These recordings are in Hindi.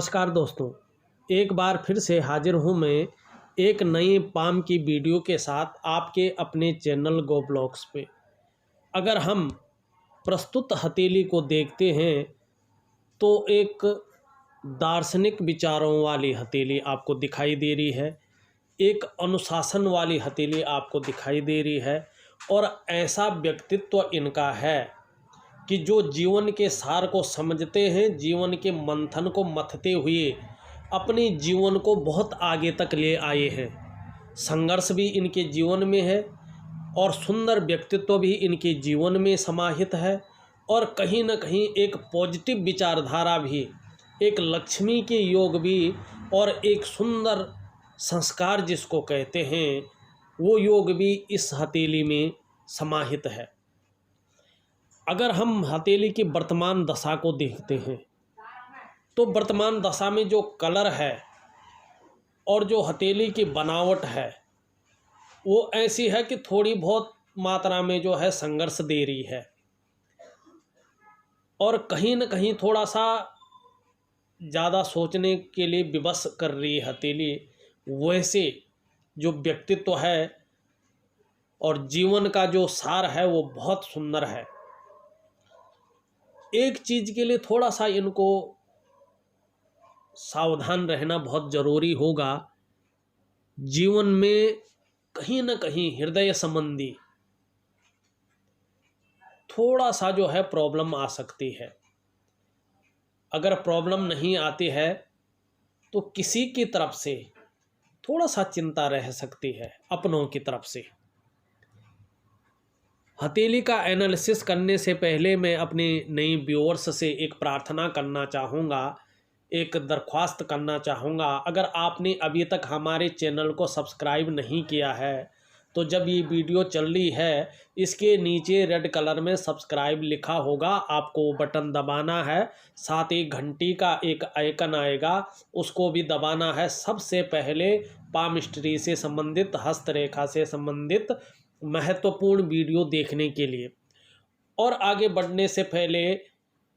नमस्कार दोस्तों, एक बार फिर से हाजिर हूँ मैं एक नई पाम की वीडियो के साथ आपके अपने चैनल गो ब्लॉग्स पे। अगर हम प्रस्तुत हथेली को देखते हैं तो एक दार्शनिक विचारों वाली हथेली आपको दिखाई दे रही है, एक अनुशासन वाली हथेली आपको दिखाई दे रही है और ऐसा व्यक्तित्व इनका है कि जो जीवन के सार को समझते हैं, जीवन के मंथन को मथते हुए अपने जीवन को बहुत आगे तक ले आए हैं। संघर्ष भी इनके जीवन में है और सुंदर व्यक्तित्व भी इनके जीवन में समाहित है और कहीं न कहीं एक पॉजिटिव विचारधारा भी, एक लक्ष्मी के योग भी और एक सुंदर संस्कार जिसको कहते हैं वो योग भी इस हथेली में समाहित है। अगर हम हथेली की वर्तमान दशा को देखते हैं तो वर्तमान दशा में जो कलर है और जो हथेली की बनावट है वो ऐसी है कि थोड़ी बहुत मात्रा में जो है संघर्ष दे रही है और कहीं न कहीं थोड़ा सा ज़्यादा सोचने के लिए विवश कर रही है हथेली। वैसे जो व्यक्तित्व है और जीवन का जो सार है वो बहुत सुंदर है। एक चीज़ के लिए थोड़ा सा इनको सावधान रहना बहुत ज़रूरी होगा। जीवन में कहीं न कहीं हृदय संबंधी थोड़ा सा जो है प्रॉब्लम आ सकती है। अगर प्रॉब्लम नहीं आती है तो किसी की तरफ से थोड़ा सा चिंता रह सकती है, अपनों की तरफ से। हथेली का एनालिसिस करने से पहले मैं अपने नई व्यूअर्स से एक प्रार्थना करना चाहूँगा, एक दरख्वास्त करना चाहूँगा। अगर आपने अभी तक हमारे चैनल को सब्सक्राइब नहीं किया है तो जब ये वीडियो चल रही है इसके नीचे रेड कलर में सब्सक्राइब लिखा होगा, आपको बटन दबाना है। साथ ही घंटी का एक आइकन आएगा उसको भी दबाना है। सबसे पहले पामिस्ट्री से संबंधित, हस्तरेखा से संबंधित महत्वपूर्ण वीडियो देखने के लिए। और आगे बढ़ने से पहले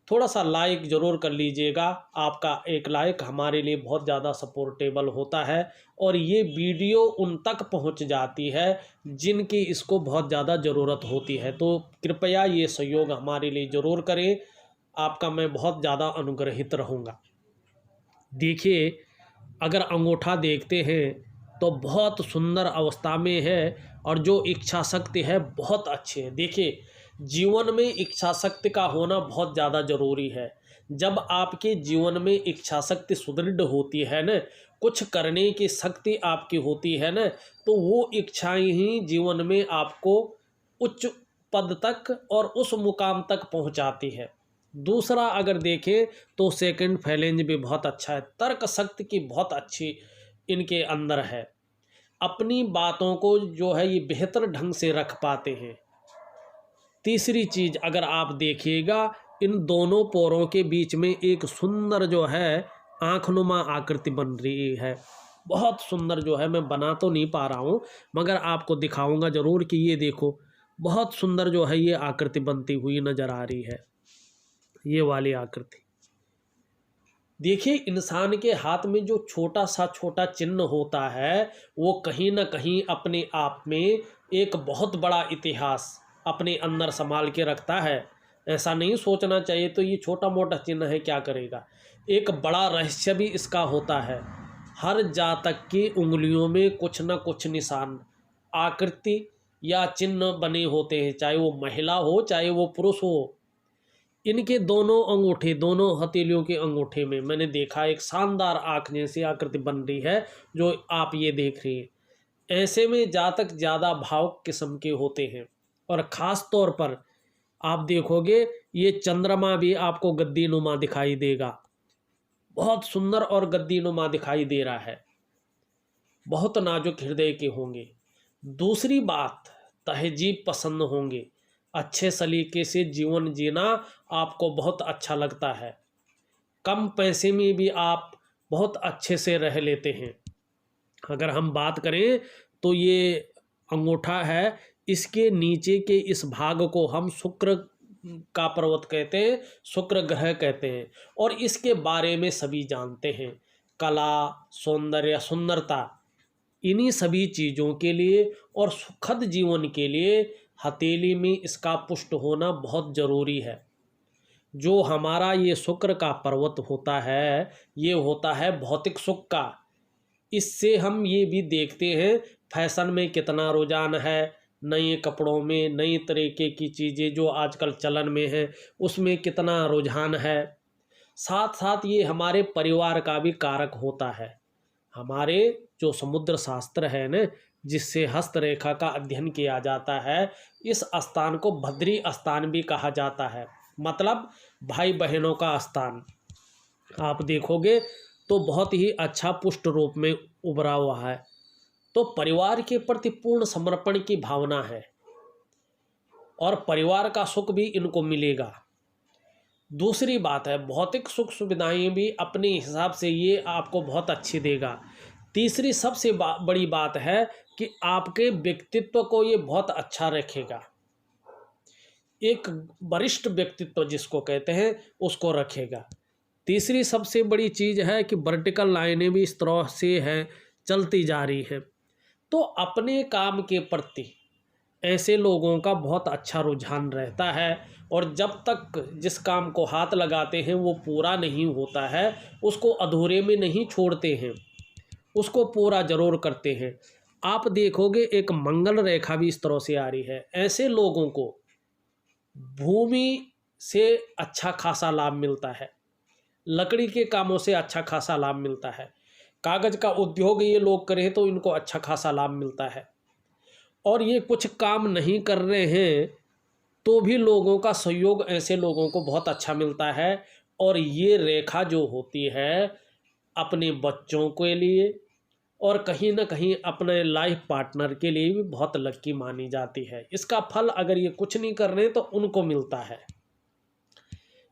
थोड़ा सा लाइक ज़रूर कर लीजिएगा। आपका एक लाइक हमारे लिए बहुत ज़्यादा सपोर्टेबल होता है और ये वीडियो उन तक पहुंच जाती है जिनकी इसको बहुत ज़्यादा ज़रूरत होती है। तो कृपया ये सहयोग हमारे लिए ज़रूर करें, आपका मैं बहुत ज़्यादा अनुग्रहित रहूँगा। देखिए, अगर अंगूठा देखते हैं तो बहुत सुंदर अवस्था में है और जो इच्छा शक्ति है बहुत अच्छी है। देखिए, जीवन में इच्छा शक्ति का होना बहुत ज़्यादा ज़रूरी है। जब आपके जीवन में इच्छा शक्ति सुदृढ़ होती है ना, कुछ करने की शक्ति आपकी होती है ना, तो वो इच्छाएं ही जीवन में आपको उच्च पद तक और उस मुकाम तक पहुंचाती है। दूसरा अगर देखें तो सेकंड फैलेंज भी बहुत अच्छा है, तर्क शक्ति की बहुत अच्छी इनके अंदर है। अपनी बातों को जो है ये बेहतर ढंग से रख पाते हैं। तीसरी चीज़ अगर आप देखिएगा, इन दोनों पोरों के बीच में एक सुंदर जो है आँखनुमा आकृति बन रही है। बहुत सुंदर जो है, मैं बना तो नहीं पा रहा हूँ मगर आपको दिखाऊंगा ज़रूर कि ये देखो, बहुत सुंदर जो है ये आकृति बनती हुई नज़र आ रही है। ये वाली आकृति देखिए, इंसान के हाथ में जो छोटा सा छोटा चिन्ह होता है वो कहीं ना कहीं अपने आप में एक बहुत बड़ा इतिहास अपने अंदर संभाल के रखता है। ऐसा नहीं सोचना चाहिए तो ये छोटा मोटा चिन्ह है, क्या करेगा। एक बड़ा रहस्य भी इसका होता है। हर जातक की उंगलियों में कुछ न कुछ निशान, आकृति या चिन्ह बने होते हैं, चाहे वो महिला हो चाहे वो पुरुष हो। इनके दोनों अंगूठे, दोनों हथेलियों के अंगूठे में मैंने देखा एक शानदार आँख जैसी आकृति बन रही है जो आप ये देख रही हैं। ऐसे में जातक ज़्यादा भावुक किस्म के होते हैं और ख़ास तौर पर आप देखोगे ये चंद्रमा भी आपको गद्दीनुमा दिखाई देगा। बहुत सुंदर और गद्दीनुमा दिखाई दे रहा है। बहुत नाजुक हृदय के होंगे। दूसरी बात, तहजीब पसंद होंगे। अच्छे सलीके से जीवन जीना आपको बहुत अच्छा लगता है। कम पैसे में भी आप बहुत अच्छे से रह लेते हैं। अगर हम बात करें तो ये अंगूठा है, इसके नीचे के इस भाग को हम शुक्र का पर्वत कहते हैं, शुक्र ग्रह कहते हैं, और इसके बारे में सभी जानते हैं। कला, सौंदर्य, सुंदरता, इन्हीं सभी चीज़ों के लिए और सुखद जीवन के लिए हथेली में इसका पुष्ट होना बहुत ज़रूरी है। जो हमारा ये शुक्र का पर्वत होता है, ये होता है भौतिक सुख का। इससे हम ये भी देखते हैं फैशन में कितना रुझान है, नए कपड़ों में, नई तरीके की चीज़ें जो आजकल चलन में है उसमें कितना रुझान है। साथ साथ ये हमारे परिवार का भी कारक होता है। हमारे जो समुद्र शास्त्र है न, जिससे हस्तरेखा का अध्ययन किया जाता है, इस स्थान को भद्री स्थान भी कहा जाता है, मतलब भाई बहनों का स्थान। आप देखोगे तो बहुत ही अच्छा पुष्ट रूप में उभरा हुआ है। तो परिवार के प्रति पूर्ण समर्पण की भावना है और परिवार का सुख भी इनको मिलेगा। दूसरी बात है, भौतिक सुख सुविधाएं भी अपने हिसाब से ये आपको बहुत अच्छी देगा। तीसरी सबसे बड़ी बात है कि आपके व्यक्तित्व को ये बहुत अच्छा रखेगा। एक वरिष्ठ व्यक्तित्व जिसको कहते हैं उसको रखेगा। तीसरी सबसे बड़ी चीज़ है कि वर्टिकल लाइनें भी इस तरह से हैं, चलती जा रही हैं। तो अपने काम के प्रति ऐसे लोगों का बहुत अच्छा रुझान रहता है, और जब तक जिस काम को हाथ लगाते हैं वो पूरा नहीं होता है, उसको अधूरे में नहीं छोड़ते हैं, उसको पूरा जरूर करते हैं। आप देखोगे एक मंगल रेखा भी इस तरह से आ रही है। ऐसे लोगों को भूमि से अच्छा खासा लाभ मिलता है, लकड़ी के कामों से अच्छा खासा लाभ मिलता है, कागज़ का उद्योग ये लोग करें तो इनको अच्छा खासा लाभ मिलता है। और ये कुछ काम नहीं कर रहे हैं तो भी लोगों का सहयोग ऐसे लोगों को बहुत अच्छा मिलता है। और ये रेखा जो होती है अपने बच्चों के लिए और कहीं ना कहीं अपने लाइफ पार्टनर के लिए भी बहुत लकी मानी जाती है। इसका फल अगर ये कुछ नहीं कर रहे तो उनको मिलता है।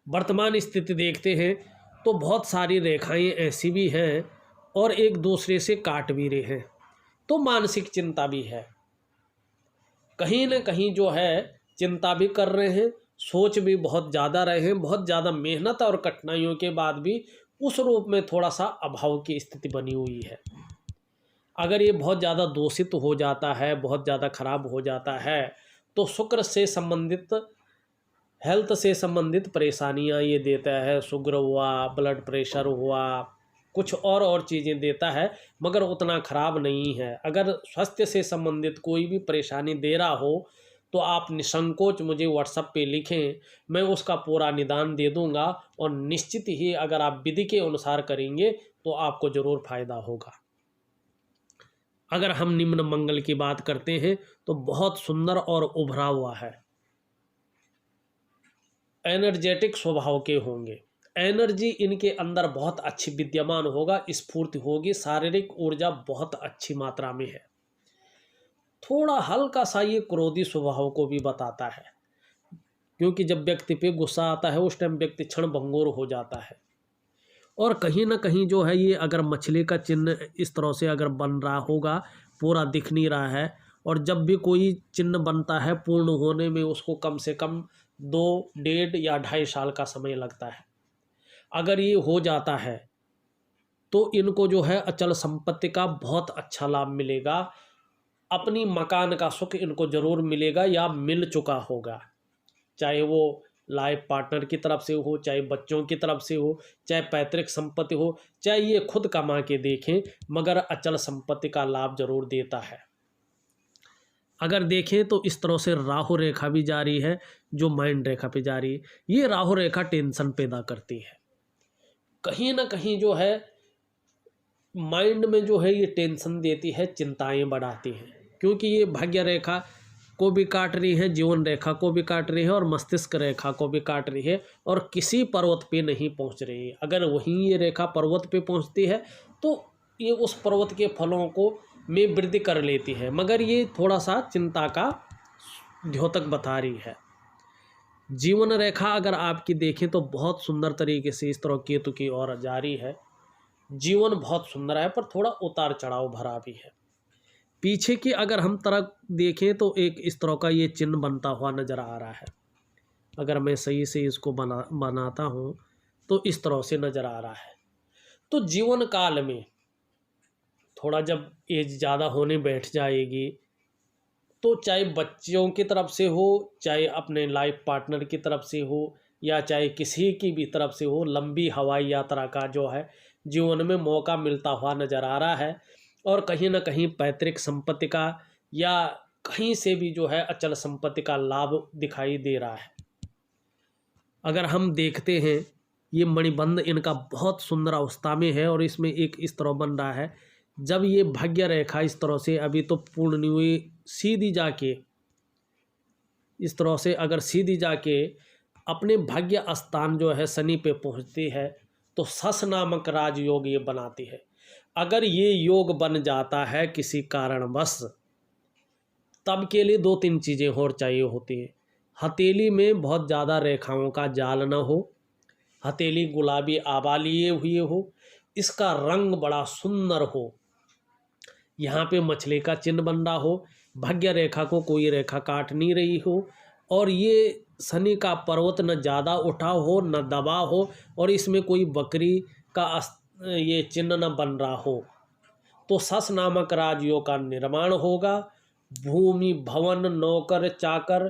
वर्तमान स्थिति देखते हैं तो बहुत सारी रेखाएं ऐसी भी हैं और एक दूसरे से काट भी रहे हैं, तो मानसिक चिंता भी है। कहीं न कहीं जो है चिंता भी कर रहे हैं, सोच भी बहुत ज़्यादा रहे हैं, बहुत ज़्यादा मेहनत और कठिनाइयों के बाद भी उस रूप में थोड़ा सा अभाव की स्थिति बनी हुई है। अगर ये बहुत ज़्यादा दूषित हो जाता है, बहुत ज़्यादा खराब हो जाता है, तो शुक्र से संबंधित, हेल्थ से संबंधित परेशानियां ये देता है। शुगर हुआ, ब्लड प्रेशर हुआ, कुछ और चीज़ें देता है, मगर उतना ख़राब नहीं है। अगर स्वास्थ्य से संबंधित कोई भी परेशानी दे रहा हो तो आप निसंकोच मुझे व्हाट्सएप पे लिखें, मैं उसका पूरा निदान दे दूंगा, और निश्चित ही अगर आप विधि के अनुसार करेंगे तो आपको ज़रूर फ़ायदा होगा। अगर हम निम्न मंगल की बात करते हैं तो बहुत सुंदर और उभरा हुआ है, एनर्जेटिक स्वभाव के होंगे, एनर्जी इनके अंदर बहुत अच्छी विद्यमान होगा, स्फूर्ति होगी, शारीरिक ऊर्जा बहुत अच्छी मात्रा में है। थोड़ा हल्का सा ये क्रोधी स्वभाव को भी बताता है, क्योंकि जब व्यक्ति पे गुस्सा आता है उस टाइम व्यक्ति क्षण भंगुर हो जाता है। और कहीं ना कहीं जो है ये अगर मछली का चिन्ह इस तरह से अगर बन रहा होगा, पूरा दिख नहीं रहा है, और जब भी कोई चिन्ह बनता है पूर्ण होने में उसको कम से कम 2, 1.5 या 2.5 साल का समय लगता है। अगर ये हो जाता है तो इनको जो है अचल संपत्ति का बहुत अच्छा लाभ मिलेगा, अपनी मकान का सुख इनको ज़रूर मिलेगा या मिल चुका होगा, चाहे वो लाइफ पार्टनर की तरफ से हो, चाहे बच्चों की तरफ से हो, चाहे पैतृक संपत्ति हो, चाहे ये खुद कमा के देखें, मगर अचल संपत्ति का लाभ जरूर देता है। अगर देखें तो इस तरह से राहु रेखा भी जारी है, जो माइंड रेखा पे जा रही है। ये राहु रेखा टेंशन पैदा करती है, कहीं ना कहीं जो है माइंड में जो है ये टेंशन देती है, चिंताएं बढ़ाती हैं, क्योंकि ये भाग्य रेखा को भी काट रही है, जीवन रेखा को भी काट रही है और मस्तिष्क रेखा को भी काट रही है, और किसी पर्वत पे नहीं पहुंच रही है। अगर वहीं ये रेखा पर्वत पे पहुंचती है तो ये उस पर्वत के फलों को में वृद्धि कर लेती है, मगर ये थोड़ा सा चिंता का द्योतक बता रही है। जीवन रेखा अगर आपकी देखें तो बहुत सुंदर तरीके से इस तरह केतु की ओर जारी है। जीवन बहुत सुंदर है पर थोड़ा उतार चढ़ाव भरा भी है। पीछे की अगर हम तरफ देखें तो एक इस तरह का ये चिन्ह बनता हुआ नजर आ रहा है। अगर मैं सही से इसको बनाता हूँ तो इस तरह से नज़र आ रहा है। तो जीवन काल में थोड़ा जब एज ज़्यादा होने बैठ जाएगी तो चाहे बच्चों की तरफ से हो, चाहे अपने लाइफ पार्टनर की तरफ से हो, या चाहे किसी की भी तरफ से हो, लंबी हवाई यात्रा का जो है जीवन में मौका मिलता हुआ नज़र आ रहा है। और कहीं ना कहीं पैतृक संपत्ति का या कहीं से भी जो है अचल संपत्ति का लाभ दिखाई दे रहा है। अगर हम देखते हैं ये मणिबंध इनका बहुत सुंदर अवस्था में है और इसमें एक इस तरह बन रहा है, जब ये भाग्य रेखा इस तरह से अभी तो पूर्ण नहीं हुई, सीधी जाके इस तरह से अगर सीधी जाके अपने भाग्य स्थान जो है शनि पे पहुंचती है तो सस नामक राजयोग ये बनाती है। अगर ये योग बन जाता है किसी कारणवश, तब के लिए दो तीन चीज़ें और चाहिए होती हैं। हथेली में बहुत ज़्यादा रेखाओं का जाल न हो, हथेली गुलाबी आभा लिए हुए हो, इसका रंग बड़ा सुंदर हो, यहाँ पे मछली का चिन्ह बन रहा हो, भाग्य रेखा को कोई रेखा काट नहीं रही हो, और ये शनि का पर्वत न ज़्यादा उठा हो न दबा हो, और इसमें कोई बकरी का ये चिन्ह न बन रहा हो, तो सस नामक राजयोग का निर्माण होगा। भूमि भवन नौकर चाकर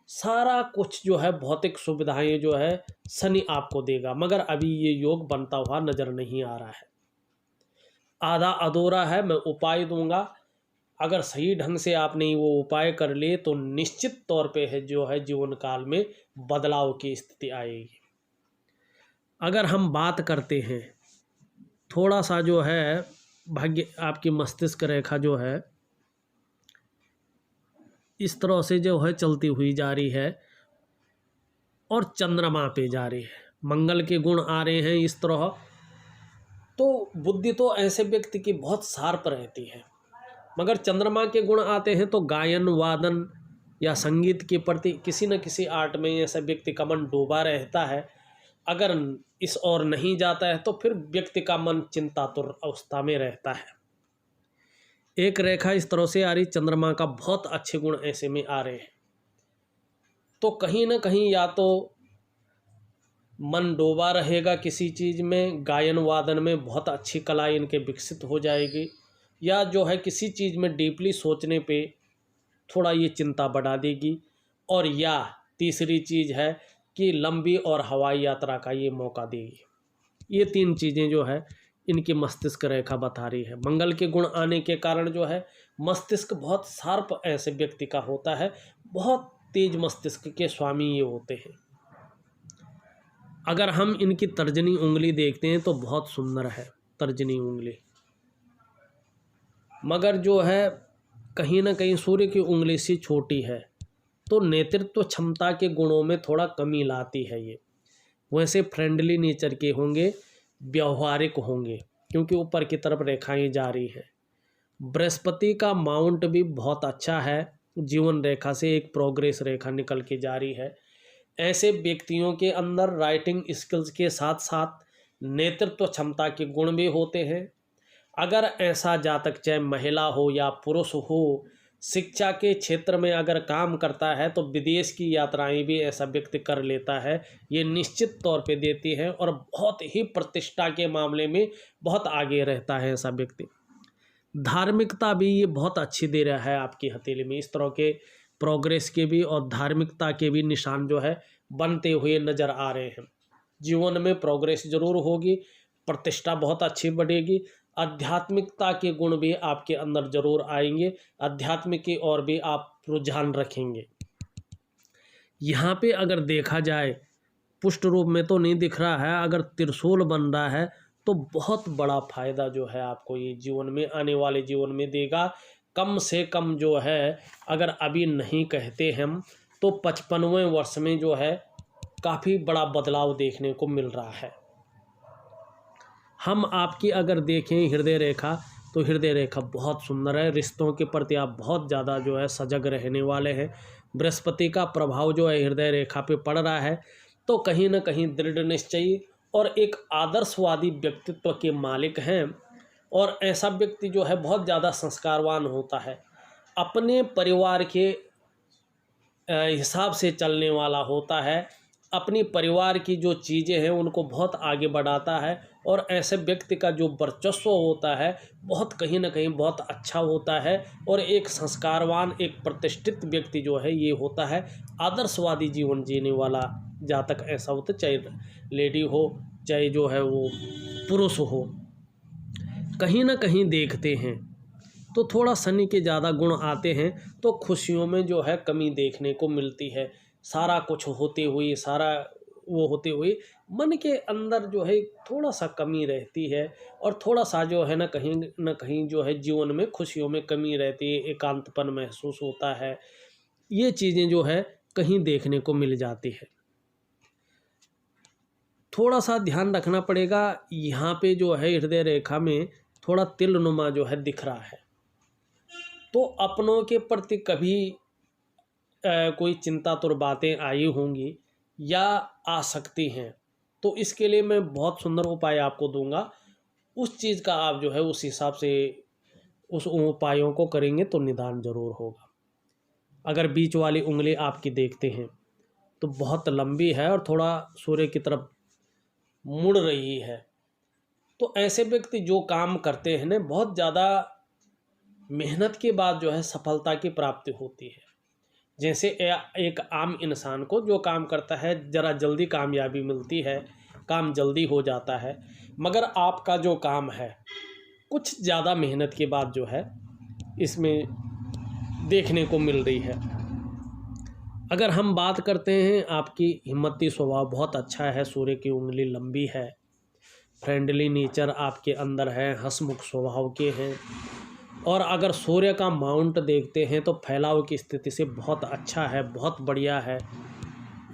सारा कुछ जो है भौतिक सुविधाएं जो है शनि आपको देगा, मगर अभी ये योग बनता हुआ नज़र नहीं आ रहा है, आधा अधूरा है। मैं उपाय दूंगा, अगर सही ढंग से आपने वो उपाय कर लिए तो निश्चित तौर पे है जो है जीवन काल में बदलाव की स्थिति आएगी। अगर हम बात करते हैं थोड़ा सा जो है भाग्य, आपकी मस्तिष्क रेखा जो है इस तरह से जो है चलती हुई जा रही है और चंद्रमा पे जा रही है, मंगल के गुण आ रहे हैं इस तरह, तो बुद्धि तो ऐसे व्यक्ति की बहुत शार्प रहती है, मगर चंद्रमा के गुण आते हैं तो गायन वादन या संगीत के प्रति किसी न किसी आर्ट में ऐसा व्यक्ति का मन डूबा रहता है। अगर इस ओर नहीं जाता है तो फिर व्यक्ति का मन चिंतातुर अवस्था में रहता है। एक रेखा इस तरह से आ रही, चंद्रमा का बहुत अच्छे गुण ऐसे में आ रहे हैं, तो कहीं ना कहीं या तो मन डूबा रहेगा किसी चीज़ में, गायन वादन में बहुत अच्छी कला इनके विकसित हो जाएगी, या जो है किसी चीज़ में डीपली सोचने पे थोड़ा ये चिंता बढ़ा देगी, और या तीसरी चीज़ है कि लंबी और हवाई यात्रा का ये मौका देगी। ये तीन चीज़ें जो है इनकी मस्तिष्क रेखा बता रही है। मंगल के गुण आने के कारण जो है मस्तिष्क बहुत शार्प ऐसे व्यक्ति का होता है, बहुत तेज मस्तिष्क के स्वामी ये होते हैं। अगर हम इनकी तर्जनी उंगली देखते हैं तो बहुत सुंदर है तर्जनी उंगली, मगर जो है कहीं ना कहीं सूर्य की उंगली से छोटी है, तो नेतृत्व क्षमता के गुणों में थोड़ा कमी लाती है ये। वैसे फ्रेंडली नेचर के होंगे, व्यवहारिक होंगे, क्योंकि ऊपर की तरफ रेखाएं जा रही हैं। बृहस्पति का माउंट भी बहुत अच्छा है, जीवन रेखा से एक प्रोग्रेस रेखा निकल के जा रही है। ऐसे व्यक्तियों के अंदर राइटिंग स्किल्स के साथ साथ नेतृत्व क्षमता के गुण भी होते हैं। अगर ऐसा जातक चाहे महिला हो या पुरुष हो, शिक्षा के क्षेत्र में अगर काम करता है तो विदेश की यात्राएं भी ऐसा व्यक्ति कर लेता है, ये निश्चित तौर पे देती है, और बहुत ही प्रतिष्ठा के मामले में बहुत आगे रहता है ऐसा व्यक्ति। धार्मिकता भी ये बहुत अच्छी दे रहा है आपकी हथेली में, इस तरह के प्रोग्रेस के भी और धार्मिकता के भी निशान जो है बनते हुए नज़र आ रहे हैं। जीवन में प्रोग्रेस जरूर होगी, प्रतिष्ठा बहुत अच्छी बढ़ेगी, आध्यात्मिकता के गुण भी आपके अंदर जरूर आएंगे, आध्यात्मिक की ओर भी आप रुझान रखेंगे। यहाँ पे अगर देखा जाए पुष्ट रूप में तो नहीं दिख रहा है, अगर त्रिशूल बन रहा है तो बहुत बड़ा फायदा जो है आपको ये जीवन में आने वाले जीवन में देगा। कम से कम जो है अगर अभी नहीं कहते हम तो 55वें वर्ष में जो है काफ़ी बड़ा बदलाव देखने को मिल रहा है। हम आपकी अगर देखें हृदय रेखा, तो हृदय रेखा बहुत सुंदर है, रिश्तों के प्रति आप बहुत ज़्यादा जो है सजग रहने वाले हैं। बृहस्पति का प्रभाव जो है हृदय रेखा पे पड़ रहा है, तो कहीं ना कहीं दृढ़ निश्चयी और एक आदर्शवादी व्यक्तित्व के मालिक हैं। और ऐसा व्यक्ति जो है बहुत ज़्यादा संस्कारवान होता है, अपने परिवार के हिसाब से चलने वाला होता है, अपनी परिवार की जो चीज़ें हैं उनको बहुत आगे बढ़ाता है, और ऐसे व्यक्ति का जो वर्चस्व होता है बहुत कहीं ना कहीं बहुत अच्छा होता है। और एक संस्कारवान, एक प्रतिष्ठित व्यक्ति जो है ये होता है आदर्शवादी जीवन जीने वाला जातक ऐसा होता है, चाहे लेडी हो चाहे जो है वो पुरुष हो। कहीं ना कहीं देखते हैं तो थोड़ा शनि के ज़्यादा गुण आते हैं तो खुशियों में जो है कमी देखने को मिलती है। सारा कुछ होते हुए, सारा वो होते हुए मन के अंदर जो है थोड़ा सा कमी रहती है, और थोड़ा सा जो है ना कहीं जो है जीवन में खुशियों में कमी रहती है, एकांतपन महसूस होता है। ये चीज़ें जो है कहीं देखने को मिल जाती है। थोड़ा सा ध्यान रखना पड़ेगा, यहाँ पे जो है हृदय रेखा में थोड़ा तिलनुमा जो है दिख रहा है, तो अपनों के प्रति कभी कोई चिंतातुर बातें आई होंगी या आ सकती हैं, तो इसके लिए मैं बहुत सुंदर उपाय आपको दूंगा। उस चीज़ का आप जो है उस हिसाब से उस उपायों को करेंगे तो निदान जरूर होगा। अगर बीच वाली उंगली आपकी देखते हैं तो बहुत लंबी है और थोड़ा सूर्य की तरफ मुड़ रही है, तो ऐसे व्यक्ति जो काम करते हैं ना बहुत ज़्यादा मेहनत के बाद जो है सफलता की प्राप्ति होती है। जैसे एक आम इंसान को जो काम करता है ज़रा जल्दी कामयाबी मिलती है, काम जल्दी हो जाता है, मगर आपका जो काम है कुछ ज़्यादा मेहनत के बाद जो है इसमें देखने को मिल रही है। अगर हम बात करते हैं, आपकी हिम्मती स्वभाव बहुत अच्छा है, सूर्य की उंगली लंबी है, फ्रेंडली नेचर आपके अंदर है, हंसमुख स्वभाव के हैं, और अगर सूर्य का माउंट देखते हैं तो फैलाव की स्थिति से बहुत अच्छा है, बहुत बढ़िया है।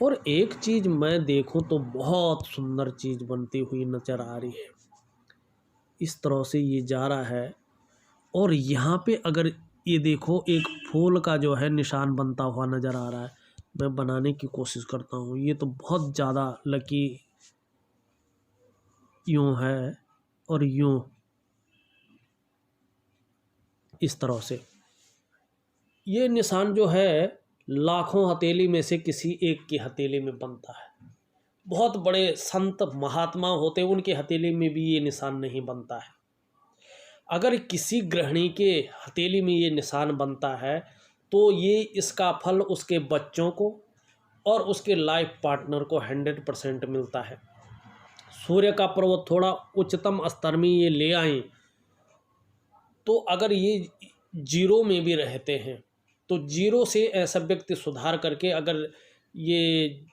और एक चीज़ मैं देखूं तो बहुत सुंदर चीज़ बनती हुई नज़र आ रही है, इस तरह से ये जा रहा है। और यहाँ पे अगर ये देखो एक फूल का जो है निशान बनता हुआ नज़र आ रहा है, मैं बनाने की कोशिश करता हूँ, ये तो बहुत ज़्यादा लकी यूँ है और यूँ इस तरह से। ये निशान जो है लाखों हथेली में से किसी एक की हथेली में बनता है। बहुत बड़े संत महात्मा होते हैं, उनकी हथेली में भी ये निशान नहीं बनता है। अगर किसी गृहिणी के हथेली में ये निशान बनता है तो ये इसका फल उसके बच्चों को और उसके लाइफ पार्टनर को 100% मिलता है। सूर्य का पर्वत थोड़ा उच्चतम स्तर में ये ले आएं तो अगर ये जीरो में भी रहते हैं तो जीरो से ऐसा व्यक्ति सुधार करके अगर ये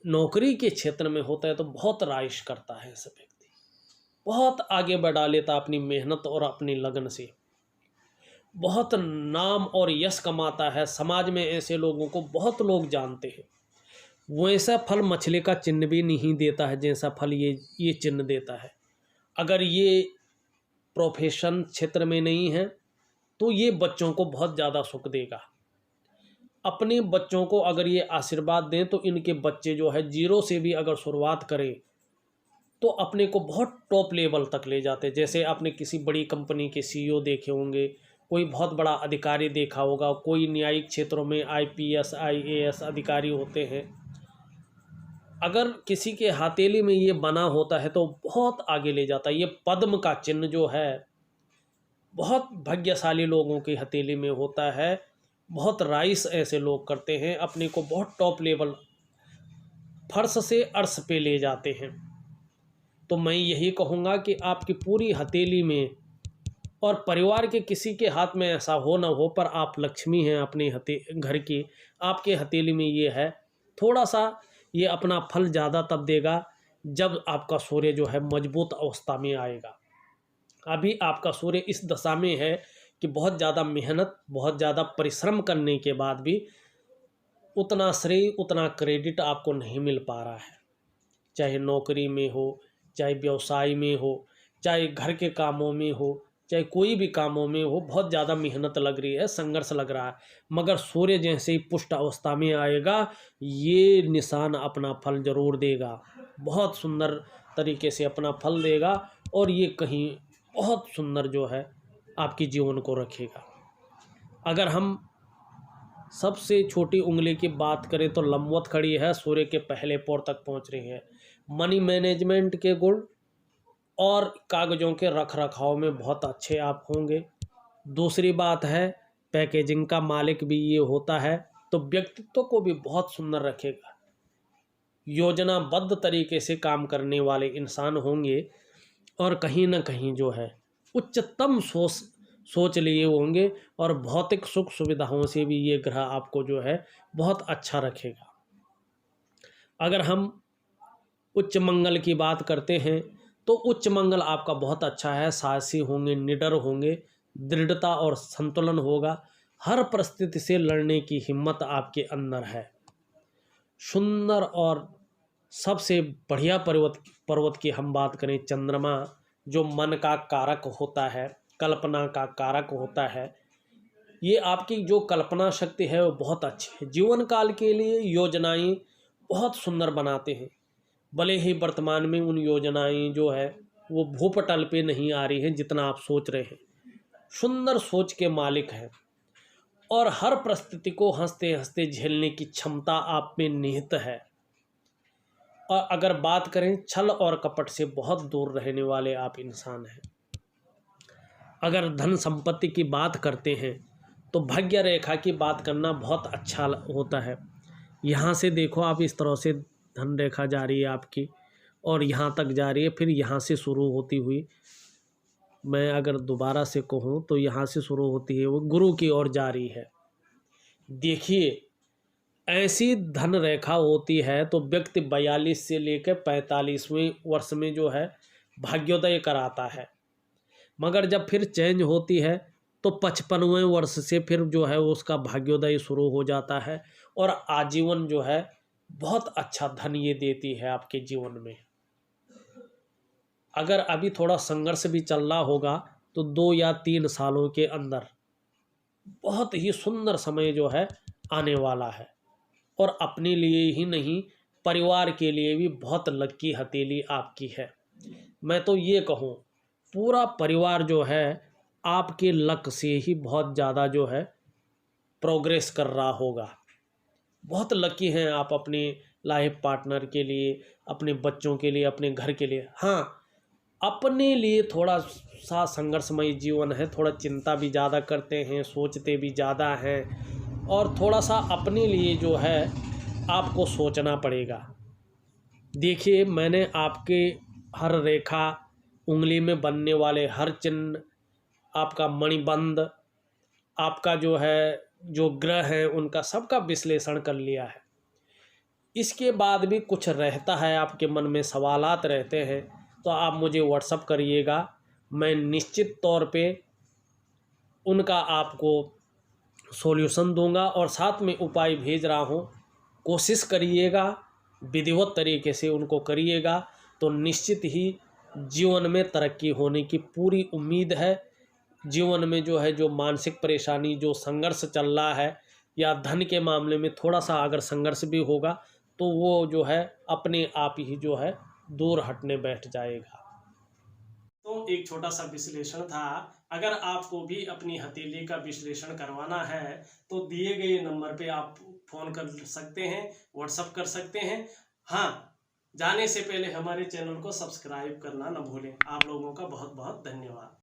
नौकरी के क्षेत्र में होता है तो बहुत राइश करता है, ऐसा व्यक्ति बहुत आगे बढ़ा लेता अपनी मेहनत और अपनी लगन से, बहुत नाम और यश कमाता है। समाज में ऐसे लोगों को बहुत लोग जानते हैं। वैसा फल मछली का चिन्ह भी नहीं देता है जैसा फल ये चिन्ह देता है। अगर ये प्रोफेशन क्षेत्र में नहीं है तो ये बच्चों को बहुत ज़्यादा सुख देगा। अपने बच्चों को अगर ये आशीर्वाद दें तो इनके बच्चे जो है जीरो से भी अगर शुरुआत करें तो अपने को बहुत टॉप लेवल तक ले जाते हैं। जैसे आपने किसी बड़ी कंपनी के सीईओ देखे होंगे, कोई बहुत बड़ा अधिकारी देखा होगा, कोई न्यायिक क्षेत्रों में आईपीएस आईएएस अधिकारी होते हैं। अगर किसी के हथेली में ये बना होता है तो बहुत आगे ले जाता है। ये पद्म का चिन्ह जो है बहुत भाग्यशाली लोगों की हथेली में होता है। बहुत राइस ऐसे लोग करते हैं, अपने को बहुत टॉप लेवल फर्श से अर्श पे ले जाते हैं। तो मैं यही कहूँगा कि आपकी पूरी हथेली में और परिवार के किसी के हाथ में ऐसा हो ना हो, पर आप लक्ष्मी हैं अपने घर की, आपके हथेली में ये है। थोड़ा सा ये अपना फल ज़्यादा तब देगा जब आपका सूर्य जो है मजबूत अवस्था में आएगा। अभी आपका सूर्य इस दशा में है कि बहुत ज़्यादा मेहनत, बहुत ज़्यादा परिश्रम करने के बाद भी उतना श्रेय, उतना क्रेडिट आपको नहीं मिल पा रहा है। चाहे नौकरी में हो, चाहे व्यवसाय में हो, चाहे घर के कामों में हो, चाहे कोई भी कामों में हो, बहुत ज़्यादा मेहनत लग रही है, संघर्ष लग रहा है। मगर सूर्य जैसे ही पुष्ट अवस्था में आएगा ये निशान अपना फल जरूर देगा, बहुत सुंदर तरीके से अपना फल देगा, और ये कहीं बहुत सुंदर जो है आपके जीवन को रखेगा। अगर हम सबसे छोटी उंगली की बात करें तो लंबवत खड़ी है, सूर्य के पहले पोर तक पहुंच रही है। मनी मैनेजमेंट के गुण और कागज़ों के रख रखाव में बहुत अच्छे आप होंगे। दूसरी बात है, पैकेजिंग का मालिक भी ये होता है तो व्यक्तित्व को भी बहुत सुंदर रखेगा। योजनाबद्ध तरीके से काम करने वाले इंसान होंगे और कहीं ना कहीं जो है उच्चतम सोच लिए होंगे और भौतिक सुख सुविधाओं से भी ये ग्रह आपको जो है बहुत अच्छा रखेगा। अगर हम उच्च मंगल की बात करते हैं तो उच्च मंगल आपका बहुत अच्छा है। साहसी होंगे, निडर होंगे, दृढ़ता और संतुलन होगा। हर परिस्थिति से लड़ने की हिम्मत आपके अंदर है। सुंदर और सबसे बढ़िया पर्वत की हम बात करें, चंद्रमा जो मन का कारक होता है, कल्पना का कारक होता है, ये आपकी जो कल्पना शक्ति है वो बहुत अच्छी है। जीवन काल के लिए योजनाएं बहुत सुंदर बनाते हैं। भले ही वर्तमान में उन योजनाएं जो है वो भूपटल पे नहीं आ रही हैं जितना आप सोच रहे हैं। सुंदर सोच के मालिक हैं और हर परिस्थिति को हंसते हंसते झेलने की क्षमता आप में निहित है। और अगर बात करें छल और कपट से बहुत दूर रहने वाले आप इंसान हैं। अगर धन संपत्ति की बात करते हैं तो भाग्य रेखा की बात करना बहुत अच्छा होता है। यहाँ से देखो आप, इस तरह से धन रेखा जा रही है आपकी और यहाँ तक जा रही है, फिर यहाँ से शुरू होती हुई, मैं अगर दोबारा से कहूँ तो यहाँ से शुरू होती है, वो गुरु की ओर जा रही है। देखिए, ऐसी धन रेखा होती है तो व्यक्ति 42 से लेकर 45वें वर्ष में जो है भाग्योदय कराता है, मगर जब फिर चेंज होती है तो 55वें वर्ष से फिर जो है उसका भाग्योदय शुरू हो जाता है और आजीवन जो है बहुत अच्छा धन ये देती है आपके जीवन में। अगर अभी थोड़ा संघर्ष भी चल रहा होगा तो 2 या 3 सालों के अंदर बहुत ही सुंदर समय जो है आने वाला है और अपने लिए ही नहीं, परिवार के लिए भी बहुत लकी हथेली आपकी है। मैं तो ये कहूँ, पूरा परिवार जो है आपके लक से ही बहुत ज़्यादा जो है प्रोग्रेस कर रहा होगा। बहुत लकी हैं आप अपने लाइफ पार्टनर के लिए, अपने बच्चों के लिए, अपने घर के लिए। हाँ, अपने लिए थोड़ा सा संघर्षमय जीवन है, थोड़ा चिंता भी ज़्यादा करते हैं, सोचते भी ज़्यादा हैं और थोड़ा सा अपने लिए जो है आपको सोचना पड़ेगा। देखिए, मैंने आपके हर रेखा, उंगली में बनने वाले हर चिन्ह, आपका मणिबंध, आपका जो है जो ग्रह हैं उनका सबका विश्लेषण कर लिया है। इसके बाद भी कुछ रहता है, आपके मन में सवालात रहते हैं तो आप मुझे व्हाट्सअप करिएगा, मैं निश्चित तौर पे उनका आपको सॉल्यूशन दूंगा और साथ में उपाय भेज रहा हूँ। कोशिश करिएगा, विधिवत तरीके से उनको करिएगा तो निश्चित ही जीवन में तरक्की होने की पूरी उम्मीद है। जीवन में जो है जो मानसिक परेशानी, जो संघर्ष चल रहा है या धन के मामले में थोड़ा सा अगर संघर्ष भी होगा तो वो जो है अपने आप ही जो है दूर हटने बैठ जाएगा। तो एक छोटा सा विश्लेषण था। अगर आपको भी अपनी हथेली का विश्लेषण करवाना है तो दिए गए नंबर पे आप फ़ोन कर सकते हैं, व्हाट्सअप कर सकते हैं। हाँ, जाने से पहले हमारे चैनल को सब्सक्राइब करना न भूलें। आप लोगों का बहुत बहुत धन्यवाद।